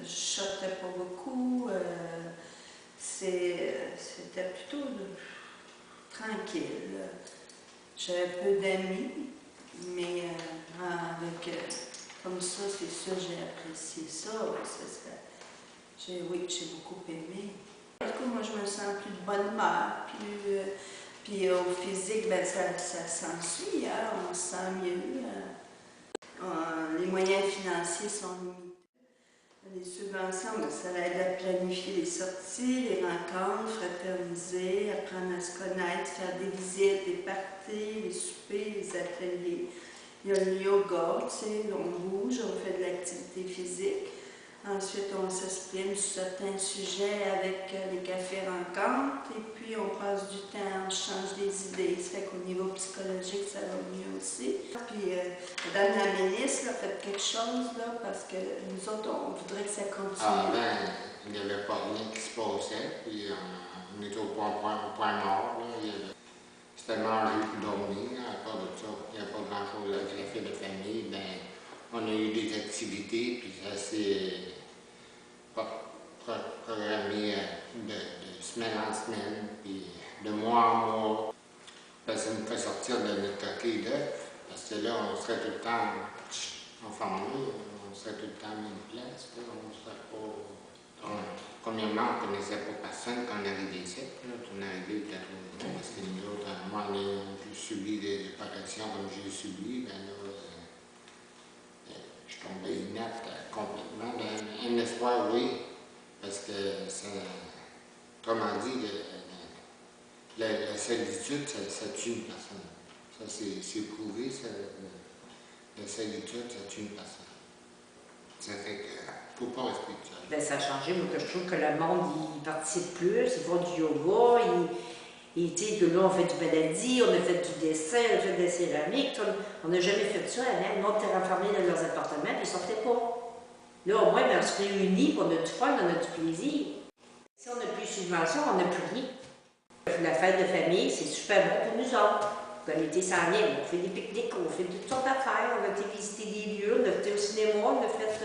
je sortais pas beaucoup. C'était plutôt tranquille. J'avais peu d'amis, mais comme ça, c'est sûr, j'ai apprécié ça. Oui, j'ai beaucoup aimé. Du coup, moi, je me sens plus de bonne humeur, puis au physique, ben, ça s'ensuit, hein, on se sent mieux. Les moyens financiers sont limités. Les subventions, ben, ça aide à planifier les sorties, les rencontres, fraterniser, apprendre à se connaître, faire des visites, des parties, les soupers, les ateliers. Il y a le yoga, tu sais, on bouge, on fait de l'activité physique. Ensuite, on s'exprime sur certains sujets avec les cafés rencontres et puis on passe du temps, on change des idées. Ça fait qu'au niveau psychologique, ça va mieux aussi. Puis, Madame la ministre, fait quelque chose, là, parce que nous autres, on voudrait que ça continue. Avant, il n'y avait pas rien qui se passait, puis on était au point mort. C'était manger et dormir, à part de ça, il n'y a pas grand-chose avec la fête de famille. Ben, on a eu des activités, puis ça s'est programmé de semaine en semaine, puis de mois en mois. Ben, ça nous fait sortir de notre coquille d'œuf, parce que là, on serait tout le temps enfermé, on serait tout le temps à la même place, on serait pas... Premièrement, on ne connaissait pas personne quand on arrivait ici. On est arrivé au 80 ans, parce que nous autres, moi, on a subi des opérations comme j'ai subi, ben là, je tombais inapte complètement. Un espoir, oui, parce que, autrement dit, la solitude, ça tue une personne. Ça, c'est prouvé, la solitude, ça tue une personne. Ça fait qu'il ne faut pas rester seul. Ben, ça a changé, moi, que je trouve que le monde, il participe plus, ils font du yoga, que là, on fait du baladi, on a fait du dessin, on a fait de la céramique, on n'a jamais fait ça avant. Nous, on était renfermés dans leurs appartements, puis ils ne sortaient pas. Là, au moins, ben, on se réunit, puis on a du fun, on a du plaisir. Si on n'a plus de subvention, on n'a plus rien. La fête de famille, c'est super bon pour nous autres. Comme l'été s'en vient, on fait des pique-niques, on fait toutes sortes d'affaires, on a été visiter des lieux, on a été au cinéma, on a fait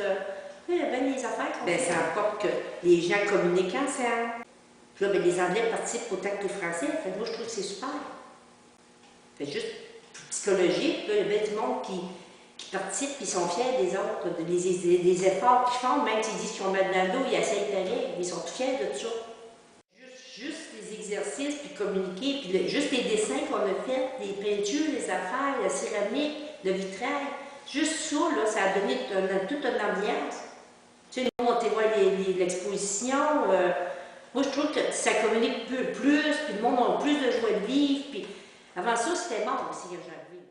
bien les affaires. Ben, ça apporte que les gens communiquent ensemble. Puis là, ben, les Anglais participent autant que les Français. Fait, moi, je trouve que c'est super. Fait juste psychologique, là, il y a bien du monde qui participent et sont fiers des autres, des efforts qu'ils font, même s'ils disent qu'ils ont mal dans le dos, ils essayent pareil, ils sont fiers de ça. Juste les exercices, puis communiquer, puis juste les dessins qu'on a faits, les peintures, les affaires, la céramique, le vitrail, juste ça, là, ça a donné toute une ambiance. Tu sais, nous, on témoigne l'exposition. Moi, je trouve que ça communique plus, puis le monde a plus de joie de vivre. Puis avant ça, c'était mort aussi quand j'arrive.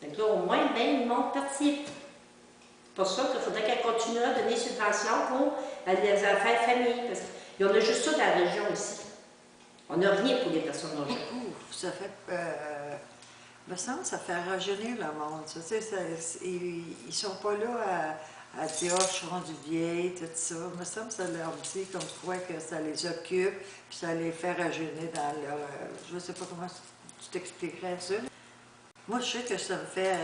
Donc là, au moins, ben, le monde participe. C'est pour ça qu'il faudrait qu'elle continue à donner subventions pour les affaires famille. Parce qu'il y en a juste ça dans la région ici. On n'a rien pour les personnes âgées. Ça fait... me semble que ça fait rajeunir le monde. Ça, tu sais, ils sont pas là à dire « oh, je suis rendue vieille », tout ça. Il me semble que ça leur dit comme quoi que ça les occupe, puis ça les fait rajeunir dans leur... je ne sais pas comment tu t'expliquerais ça. Moi, je sais que ça me fait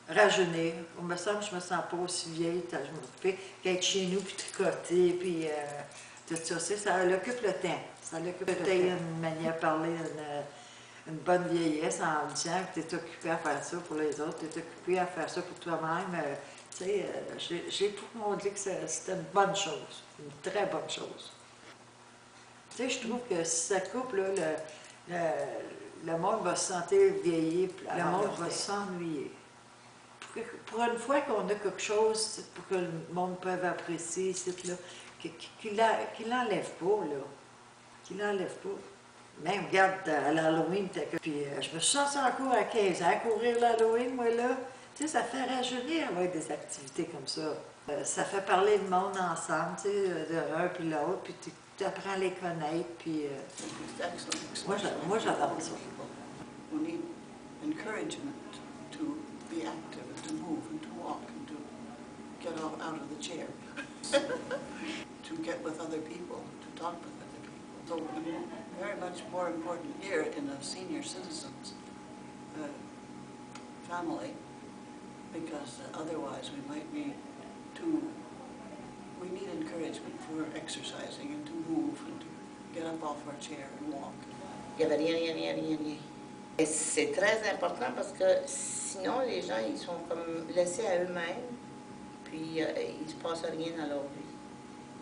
rajeunir. Il me semble que je me sens pas aussi vieille, je m'occupe qu'être chez nous, puis tricoter, puis tout ça. Ça l'occupe le temps. Ça l'occupe le temps. Une manière de parler, une bonne vieillesse en disant que tu es occupé à faire ça pour les autres, tu es occupé à faire ça pour toi-même. Tu sais, j'ai tout le monde dit que c'était une bonne chose, une très bonne chose. Tu sais, je trouve que si ça coupe, là, le monde va se sentir vieillir, le monde va s'ennuyer. Pour une fois qu'on a quelque chose pour que le monde peut apprécier, qu'il n'enlève pas, là. Qu'il n'enlève pas. Même, regarde, à l'Halloween, puis je me suis sentie encore à 15 ans à courir l'Halloween, moi, là. Tu sais, ça fait rajeunir avec des activités comme ça. Ça fait parler le monde ensemble, tu sais, d'un puis l'autre, puis tu apprends à les connaître, puis... moi, j'adore ça. We need encouragement to be active, and to move, and to walk, and to get out of the chair, to get with other people, to talk with other people. So very much more important here in a senior citizens family, because otherwise we might be too we're exercising and to move and to get up off our chair and walk. Il n'y avait rien. Et c'est très important parce que sinon, les gens, ils sont comme laissés à eux-mêmes, puis il ne se passe rien dans leur vie.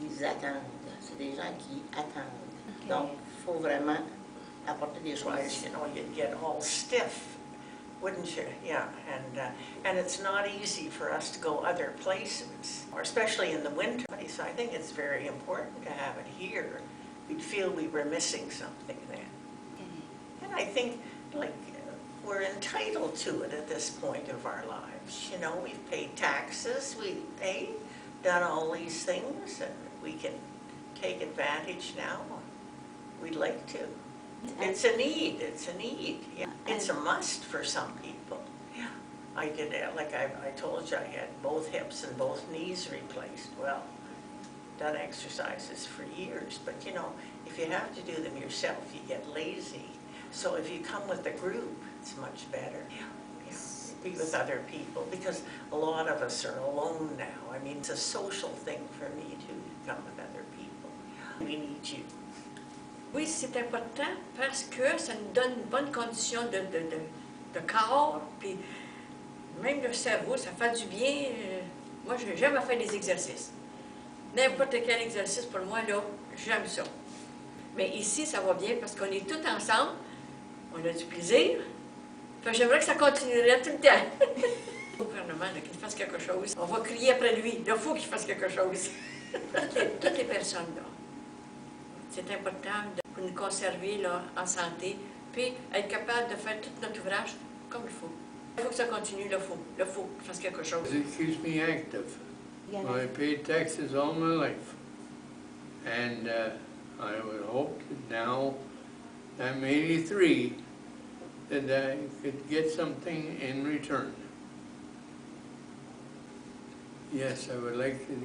Ils attendent. C'est des gens qui attendent. Okay. Donc, il faut vraiment apporter des choses. You know, you'd get all stiff, wouldn't you? Yeah, and it's not easy for us to go other places, or especially in the winter. So I think it's very important to have it here. We'd feel we were missing something then. And I think, like, we're entitled to it at this point of our lives. You know, we've paid taxes, we've done all these things, and we can take advantage now. We'd like to. It's a need, yeah. It's a must for some people. Yeah. I did, like I told you, I had both hips and both knees replaced. Well, done exercises for years, but you know, if you have to do them yourself, you get lazy. So if you come with a group, it's much better. Yeah. Be with other people, because a lot of us are alone now. I mean, it's a social thing for me too, to come with other people. We need you. Oui, c'est important parce que ça nous donne une bonne condition de corps, puis même le cerveau, ça fait du bien. Moi, j'aime faire des exercices. N'importe quel exercice pour moi, là, j'aime ça. Mais ici, ça va bien parce qu'on est tous ensemble, on a du plaisir. Fait que j'aimerais que ça continuerait tout le temps. Le gouvernement, qu'il fasse quelque chose. On va crier après lui. Il faut qu'il fasse quelque chose. toutes les personnes, là. C'est important de nous conserver là, en santé, puis être capable de faire tout notre ouvrage comme il faut. Il faut que ça continue, il faut qu'il fasse quelque chose. It keeps me active. I paid taxes all my life. And I would hope that now I'm 83, that I could get something in return. Yes, I would like to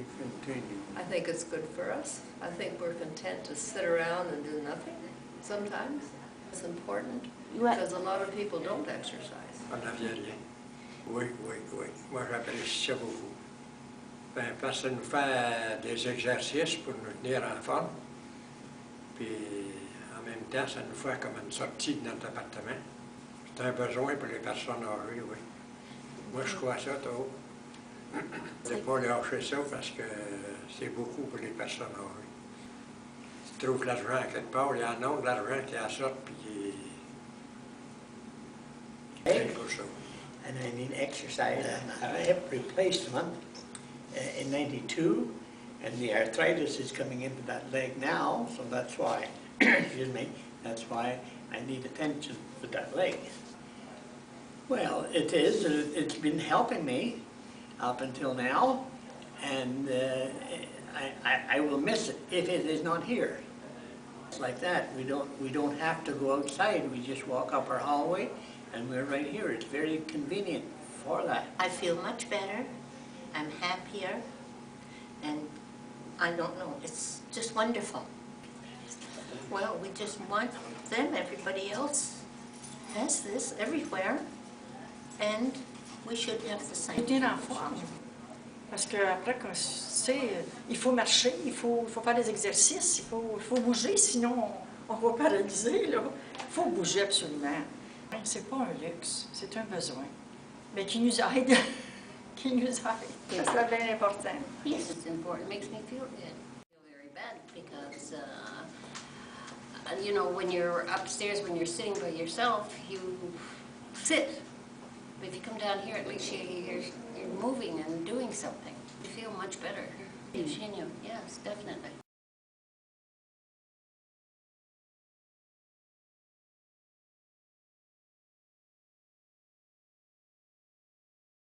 continue. I think it's good for us. I think we're content to sit around and do nothing sometimes. It's important because a lot of people don't exercise. En Algérie. Oui. Moi, j'apprécie ça beaucoup. Ben, parce que ça nous fait des exercices pour nous tenir en forme. Puis, en même temps, ça nous fait comme une sortie de notre appartement. C'est un besoin pour les personnes âgées, oui. Moi, je crois ça, toi. Je ne pas lâcher ça parce que c'est beaucoup pour les personnes âgées. Si tu trouves l'argent quelque part, il y en a de l'argent qui en sort puis qui est pour ça. And I need exercise. I had a hip replacement in '92, and the arthritis is coming into that leg now, so that's why, excuse me, that's why I need attention with that leg. Well, it is. It's been helping me up until now, and I will miss it if it is not here. It's like that. We don't have to go outside. We just walk up our hallway, and we're right here. It's very convenient for that. I feel much better. I'm happier, and I don't know. It's just wonderful. Well, we just want them. Everybody else has this everywhere, and we should have the same. Bien en forme. Parce qu'après, il faut marcher, il faut faire des exercices, il faut bouger, sinon on va paralyser. Il faut bouger absolument. C'est pas un luxe, c'est un besoin. Mais qui nous aide. Qui nous aide. Ça, c'est bien important. Yes, it's important. It makes me feel good. I feel very bad because, you know, when you're upstairs, when you're sitting by yourself, you sit. But if you come down here, at least you're moving and doing something. You feel much better. Yes, definitely.